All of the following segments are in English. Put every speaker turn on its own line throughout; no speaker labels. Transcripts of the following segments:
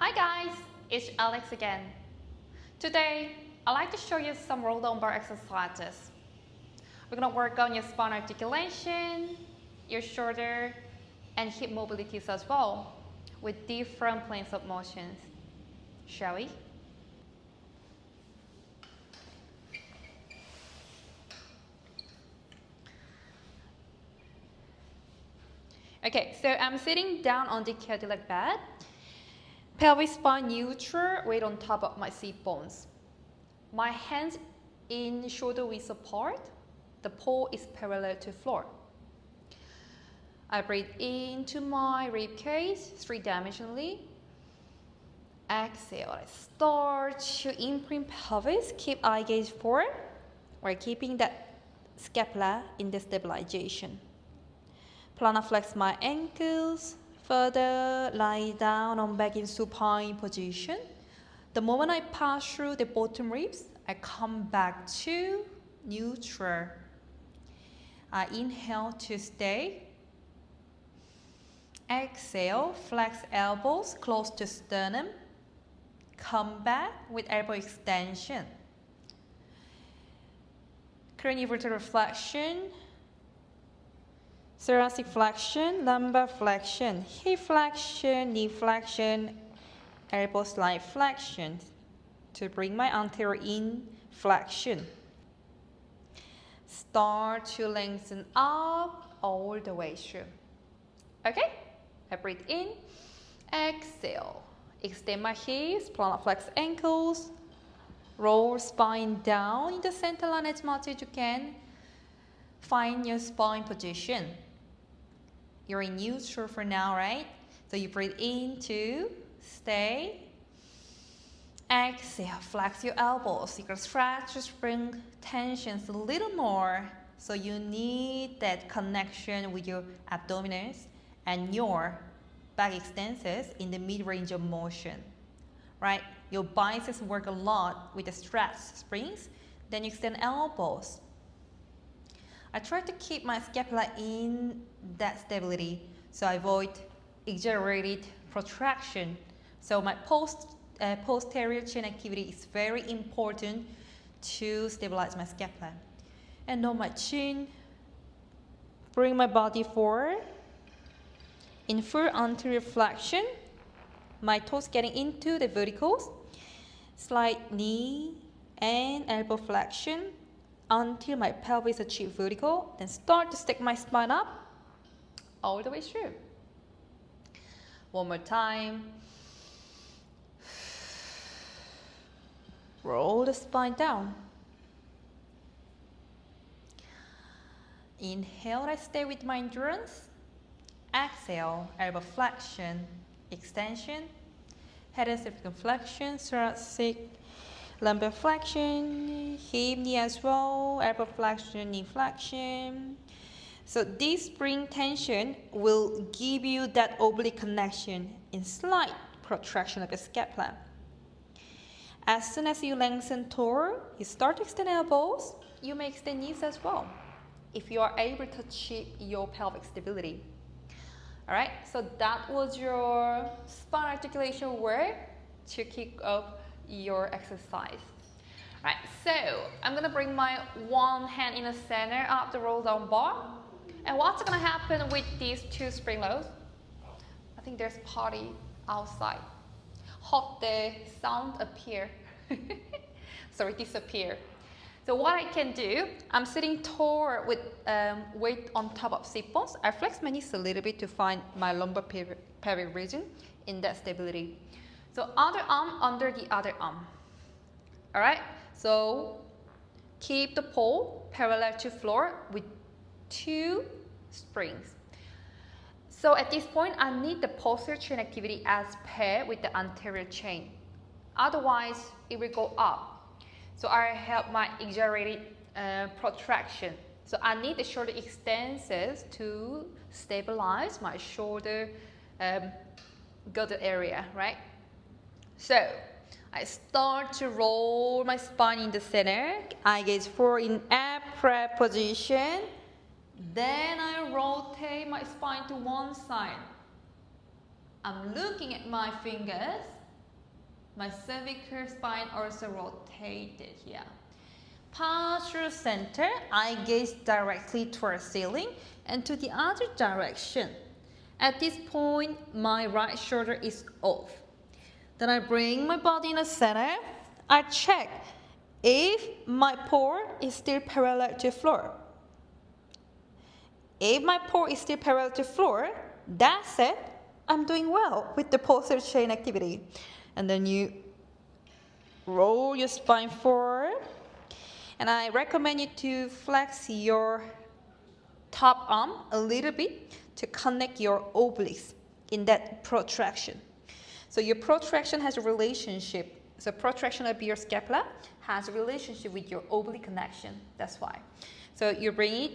Hi guys, it's Alex again. Today, I'd like to show you some roll down bar exercises. We're going to work on your spine articulation, your shoulder, and hip mobilities as well, with different planes of motions. Shall we? Okay, so I'm sitting down on the Cadillac bed. Pelvic spine neutral, weight on top of my sit bones. My hands in shoulder width apart. The pole is parallel to floor. I breathe into my rib cage three-dimensionally. Exhale, I start to imprint pelvis. Keep eye gaze forward. We're keeping that scapula in the stabilization. Plantar flex my ankles. Further lie down on back in supine position. The moment I pass through the bottom ribs, I come back to neutral. I inhale to stay. Exhale, flex elbows close to sternum. Come back with elbow extension. Craniovertebral flexion. Thoracic flexion, lumbar flexion, hip flexion, knee flexion, elbow slide flexion to bring my anterior in flexion. Start to lengthen up all the way through. Okay, I breathe in, exhale, extend my hips, plantar flex ankles, roll spine down in the center line as much as you can. Find your spine position. You're in neutral for now, right? So you breathe in to stay. Exhale, flex your elbows. You can stretch your spring tensions a little more. So you need that connection with your abdominals and your back extensors in the mid-range of motion, right? Your biceps work a lot with the stretch springs. Then you extend elbows. I try to keep my scapula in that stability, so I avoid exaggerated protraction. So my posterior chain activity is very important to stabilize my scapula. And on my chin, bring my body forward. In full anterior flexion, my toes getting into the verticals. Slight knee and elbow flexion until my pelvis achieves vertical, then start to stick my spine up all the way through. One more time. Roll the spine down. Inhale, I stay with my endurance. Exhale, elbow flexion, extension, head and cervical flexion, thoracic, lumbar flexion, hip, knee as well, elbow flexion, knee flexion. So this spring tension will give you that oblique connection in slight protraction of the scapula. As soon as you lengthen toward, you start to extend elbows. You may extend knees as well if you are able to achieve your pelvic stability. All right, so that was your spine articulation work to kick off your exercise. Right, so I'm gonna bring my one hand in the center of the roll down bar. And what's gonna happen with these two spring loads? I think there's party outside. Hope the sound appear. Sorry, disappear. So what I can do, I'm sitting tall with weight on top of sit bones. I flex my knees a little bit to find my lumbar pelvic region in that stability. So other arm under the other arm. All right, so keep the pole parallel to floor with two springs. So at this point, I need the posterior chain activity as paired with the anterior chain. Otherwise, it will go up. So I have my exaggerated protraction. So I need the shoulder extensors to stabilize my shoulder girdle area, right? So I start to roll my spine in the center. I gaze forward in upright position. Then I rotate my spine to one side. I'm looking at my fingers My cervical spine also rotated here. Posture center, I gaze directly towards ceiling and to the other direction. At this point, my right shoulder is off. Then I bring my body in the center. I check if my pore is still parallel to floor. If my pore is still parallel to floor, that's it. I'm doing well with the posterior chain activity. And then you roll your spine forward. And I recommend you to flex your top arm a little bit to connect your obliques in that protraction. So your protraction has a relationship. So protraction of your scapula has a relationship with your oblique connection. That's why. So you bring it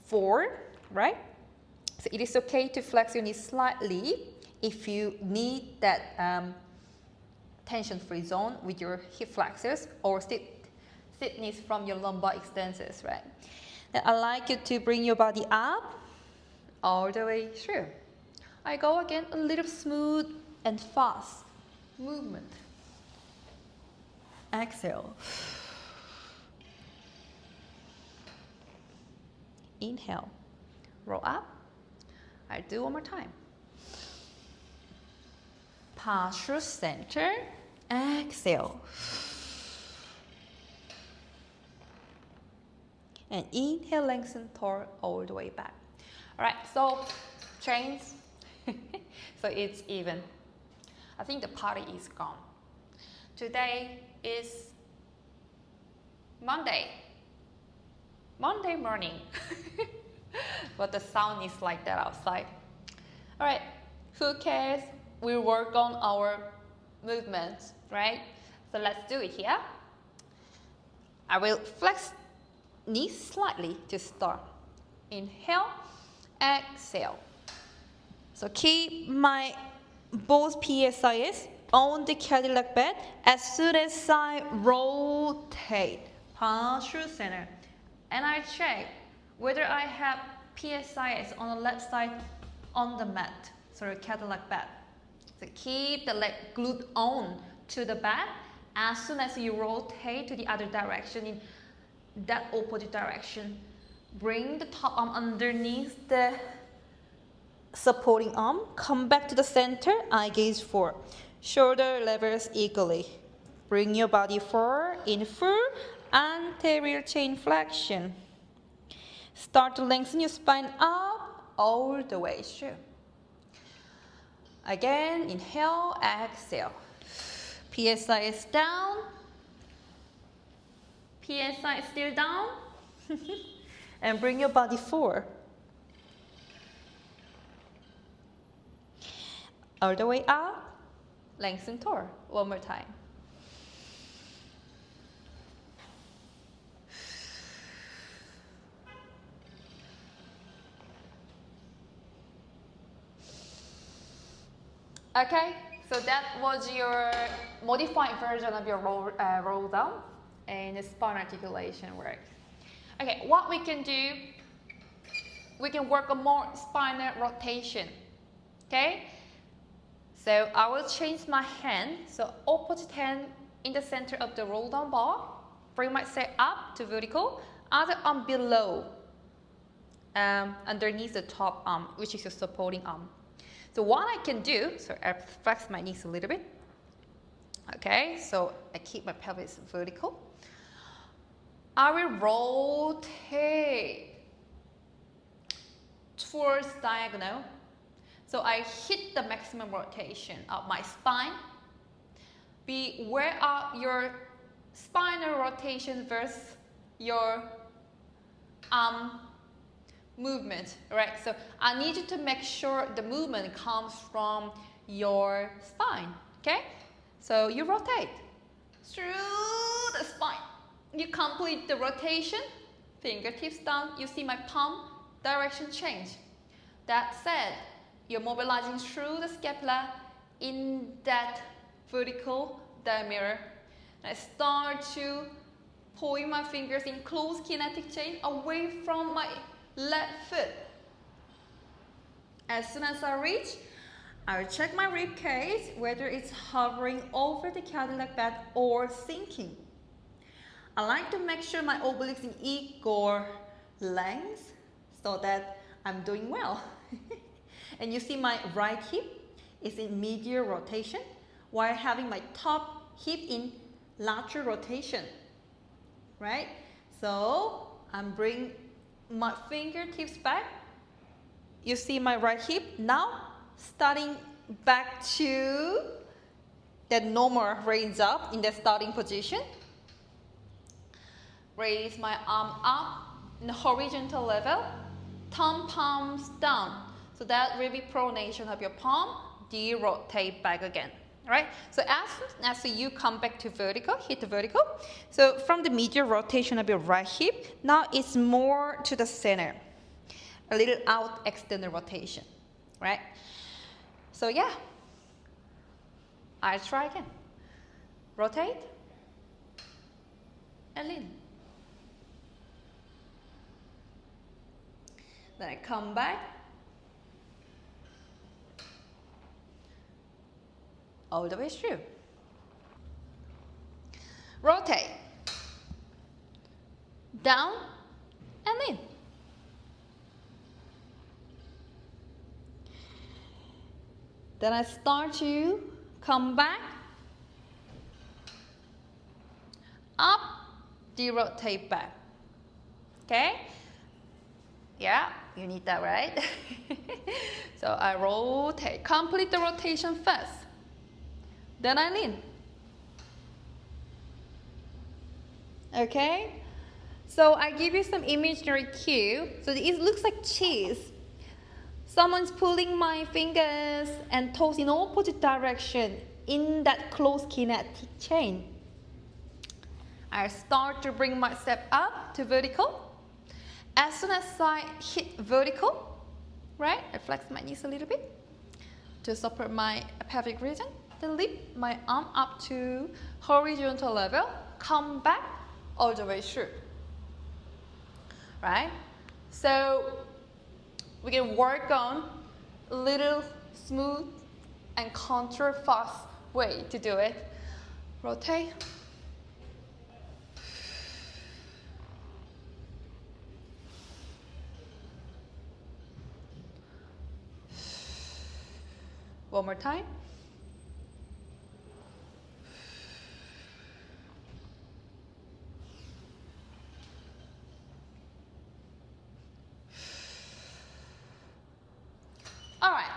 forward, right? So it is okay to flex your knees slightly if you need that tension-free zone with your hip flexors or stiffness from your lumbar extensors, right? Then I like you to bring your body up all the way through. I go again a little smooth and fast movement. Exhale. Inhale. Roll up. I do one more time. Posture center. Exhale. And inhale, lengthen toward all the way back. All right, so chains. So it's even. I think the party is gone. Today is Monday morning. But the sound is like that outside. All right, who cares? We'll work on our movements, right? So let's do it here. I will flex knees slightly to start. Inhale, exhale. So keep my both PSIs on the Cadillac bed as soon as I rotate. Posture center. And I check whether I have PSIs on the left side on the mat, so Cadillac bed. So keep the leg glued on to the bed. As soon as you rotate to the other direction, in that opposite direction, bring the top arm underneath the supporting arm. Come back to the center. Eye gaze forward. Shoulder levels equally. Bring your body forward in full anterior chain flexion. Start to lengthen your spine up all the way through. Again, inhale, exhale. PSI is down. PSI is still down. And bring your body forward. All the way up. Lengthen toward. One more time. Okay, so that was your modified version of your roll down and the spine articulation work. Okay, what we can do, we can work on more spinal rotation. Okay, so I will change my hand. So opposite hand in the center of the roll down bar. Bring myself up to vertical. Other arm below, underneath the top arm, which is your supporting arm. So what I can do, so I flex my knees a little bit. Okay, so I keep my pelvis vertical. I will rotate towards diagonal. So I hit the maximum rotation of my spine. Where are your spinal rotation versus your arm movement, right? So I need you to make sure the movement comes from your spine, okay? So you rotate through the spine. You complete the rotation, fingertips down. You see my palm direction change. That said, you're mobilizing through the scapula in that vertical diameter. And I start to point my fingers in close kinetic chain away from my left foot. As soon as I reach, I'll check my rib cage, whether it's hovering over the Cadillac bed or sinking. I like to make sure my obliques in equal length so that I'm doing well. And you see my right hip is in medial rotation while having my top hip in lateral rotation, right? So I'm bringing my fingertips back. You see my right hip now starting back to that normal raise up in the starting position. Raise my arm up in the horizontal level, thumb palms down. So that will be pronation of your palm, de-rotate back again. Right? So as soon as you come back to vertical, hit the vertical. So from the medial rotation of your right hip, now it's more to the center. A little out external rotation. Right? So yeah, I'll try again. Rotate and lean. Then I come back. All the way through. Rotate. Down and in. Then I start to come back. Up, de-rotate back. Okay? Yeah, you need that, right? So I rotate. Complete the rotation first. Then I lean. Okay? So I give you some imaginary cue. So it looks like cheese. Someone's pulling my fingers and toes in opposite direction in that close kinetic chain. I start to bring myself up to vertical. As soon as I hit vertical, right, I flex my knees a little bit to support my pelvic region. Then lift my arm up to horizontal level, come back all the way through. Right? So we can work on a little smooth and control fast way to do it. Rotate. One more time. All right.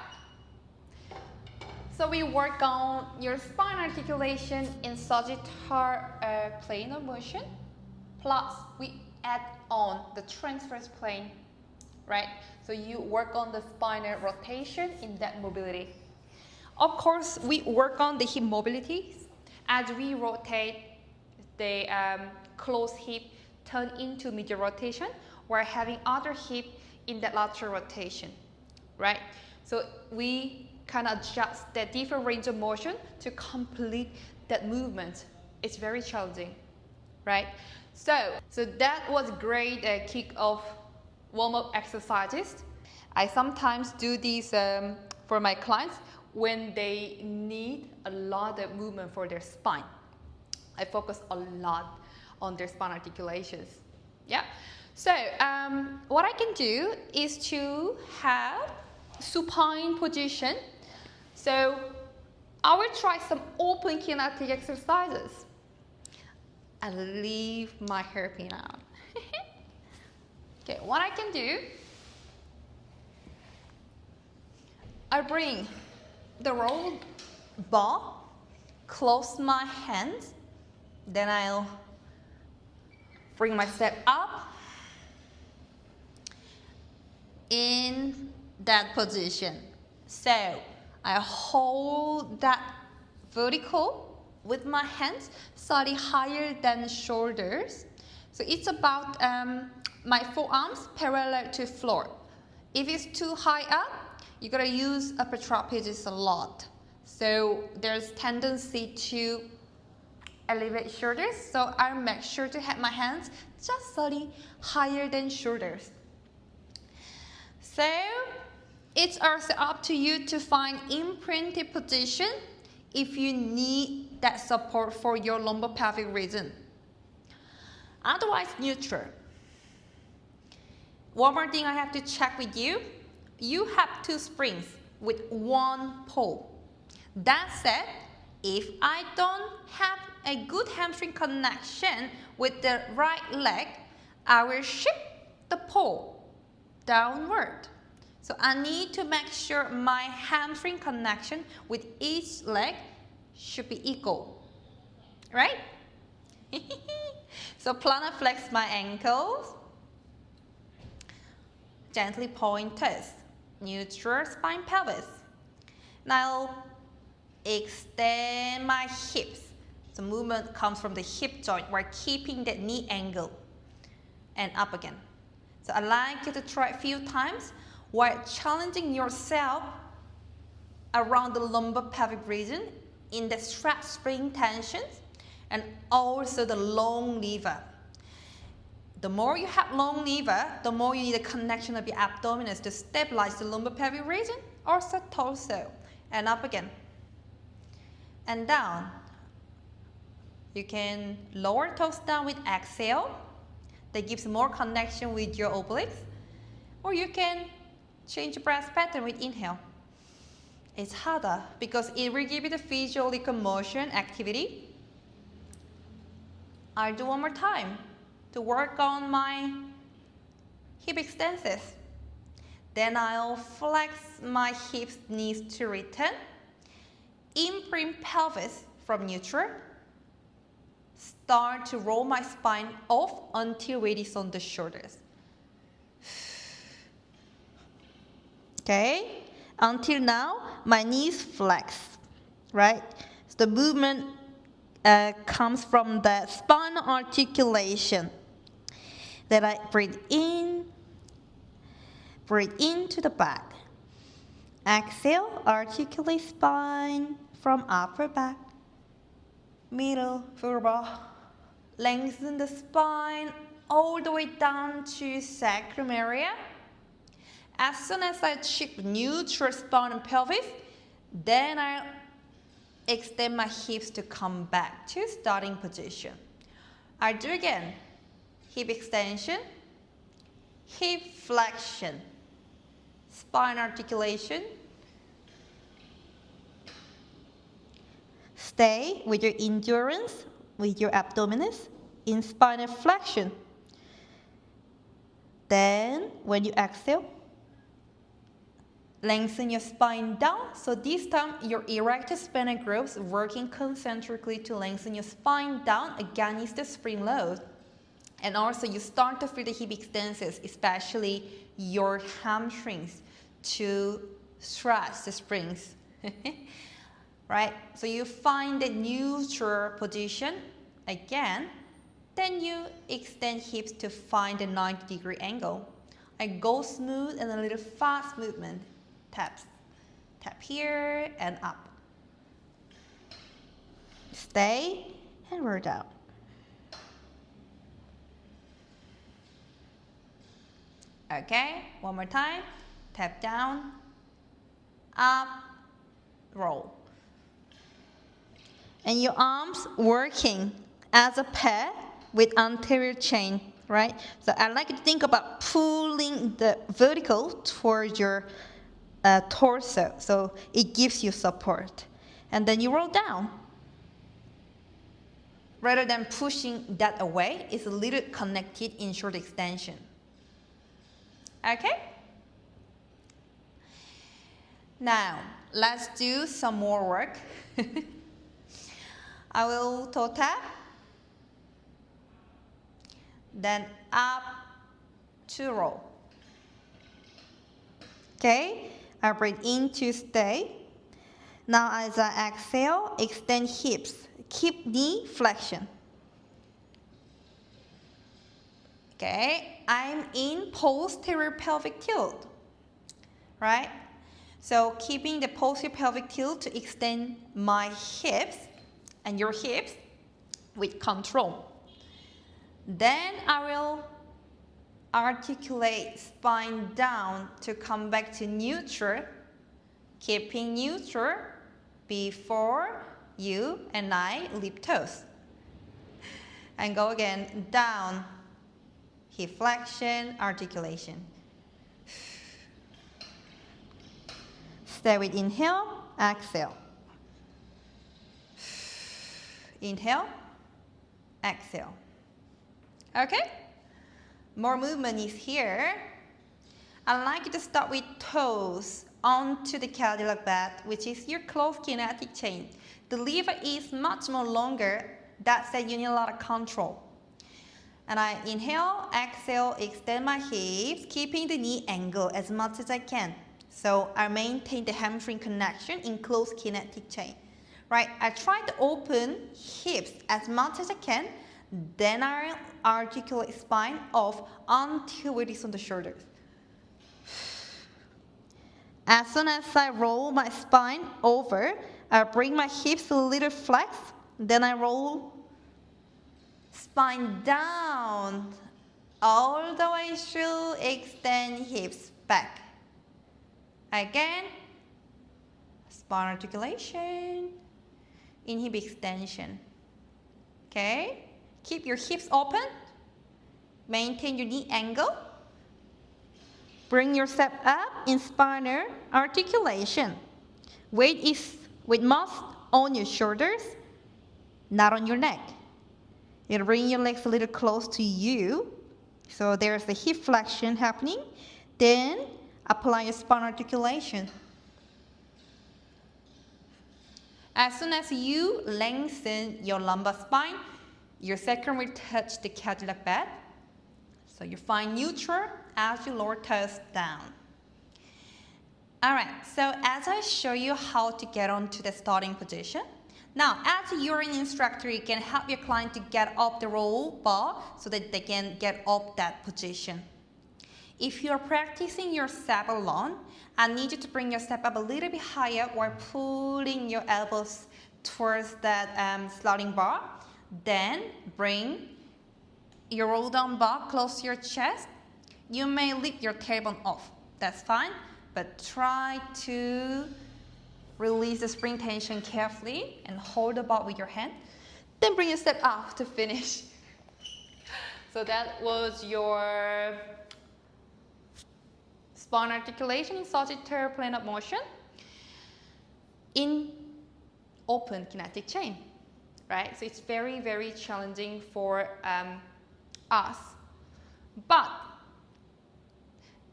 So we work on your spine articulation in sagittal plane of motion. Plus, we add on the transverse plane, right? So you work on the spinal rotation in that mobility. Of course, we work on the hip mobility. As we rotate, the closed hip turn into medial rotation. We're having other hip in that lateral rotation, right? So we kind of adjust that different range of motion to complete that movement. It's very challenging, right? So that was great kick-off warm-up exercises. I sometimes do these for my clients when they need a lot of movement for their spine. I focus a lot on their spine articulations. Yeah. So what I can do is to have supine position. So I will try some open kinetic exercises. I leave my hairpin out. Okay, what I can do, I bring the roll ball, close my hands, then I'll bring myself up in that position. So I hold that vertical with my hands slightly higher than shoulders. So it's about my forearms parallel to floor. If it's too high up, you gotta use upper trapezius a lot. So there's tendency to elevate shoulders. So I make sure to have my hands just slightly higher than shoulders. So It's also up to you to find imprinted position if you need that support for your lumbopelvic region. Otherwise, neutral. One more thing I have to check with you. You have 2 springs with 1 pole. That said, if I don't have a good hamstring connection with the right leg, I will shift the pole downward. So I need to make sure my hamstring connection with each leg should be equal, right? So plantar flex my ankles. Gently pointers, neutral spine pelvis. Now extend my hips. The movement comes from the hip joint while keeping that knee angle. And up again. So I'd like you to try a few times while challenging yourself around the lumbopelvic region in the strap spring tensions and also the long lever. The more you have long lever, the more you need a connection of your abdominals to stabilize the lumbopelvic region, also torso. And up again. And down. You can lower toes down with exhale. That gives more connection with your obliques. Or you can change the breath pattern with inhale. It's harder because it will give you the physiological motion activity. I'll do one more time to work on my hip extensions. Then I'll flex my hips, knees to return. Imprint pelvis from neutral. Start to roll my spine off until weight is on the shoulders. Okay, until now, my knees flex, right? So the movement comes from the spinal articulation. Then I breathe into the back. Exhale, articulate spine from upper back, middle vertebra. Lengthen the spine all the way down to sacrum area. As soon as I achieve neutral spine and pelvis, then I'll extend my hips to come back to starting position. I'll do again. Hip extension, hip flexion, spine articulation. Stay with your endurance, with your abdominis in spinal flexion. Then, when you exhale, lengthen your spine down. So this time, your erector spinal groups working concentrically to lengthen your spine down against the spring load. And also, you start to feel the hip extensions, especially your hamstrings, to stretch the springs. Right? So you find the neutral position again. Then you extend hips to find the 90-degree angle. I go smooth and a little fast movement. Taps. Tap here and up. Stay and roll down. Okay, one more time. Tap down, up, roll. And your arms working as a pair with anterior chain, right? So I like you to think about pulling the vertical towards your torso, so it gives you support. And then you roll down. Rather than pushing that away, it's a little connected in short extension. Okay? Now, let's do some more work. I will toe tap, then up to roll. Okay, I breathe in to stay. Now as I exhale, extend hips, keep knee flexion. Okay, I'm in posterior pelvic tilt, right? So keeping the posterior pelvic tilt to extend my hips and your hips with control. Then I will articulate spine down to come back to neutral, keeping neutral before you and I lift toes. And go again, down, hip flexion, articulation. Stay with inhale, exhale. Inhale, exhale. Okay? More movement is here. I'd like you to start with toes onto the Cadillac bed, which is your closed kinetic chain. The lever is much more longer. That said, you need a lot of control. And I inhale, exhale, extend my hips, keeping the knee angle as much as I can. So I maintain the hamstring connection in closed kinetic chain. Right? I try to open hips as much as I can. Then I articulate spine off until it is on the shoulders. As soon as I roll my spine over, I bring my hips a little flex. Then I roll spine down all the way through, extend hips back. Again, spine articulation, in hip extension. Okay? Keep your hips open. Maintain your knee angle. Bring your step up in spinal articulation. Weight must on your shoulders, not on your neck. You bring your legs a little close to you. So there's the hip flexion happening. Then apply your spine articulation. As soon as you lengthen your lumbar spine, your sacrum will touch the Cadillac bed. So you find neutral as you lower toes down. Alright, so as I show you how to get onto the starting position, now as you're an instructor, you can help your client to get up the roll bar so that they can get up that position. If you're practicing your step alone, I need you to bring your step up a little bit higher while pulling your elbows towards that sliding bar. Then bring your roll down bar close to your chest. You may lift your tailbone off, that's fine, but try to release the spring tension carefully and hold the bar with your hand. Then bring your step up to finish. So that was your spine articulation in Sagittarian plane of motion in open kinetic chain, right? So it's very, very challenging for us. But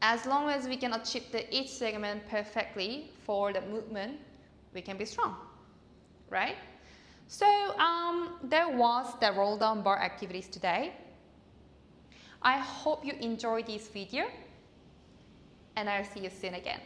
as long as we can achieve each segment perfectly for the movement, we can be strong, right? So there was the roll down bar activities today. I hope you enjoyed this video, and I'll see you soon again.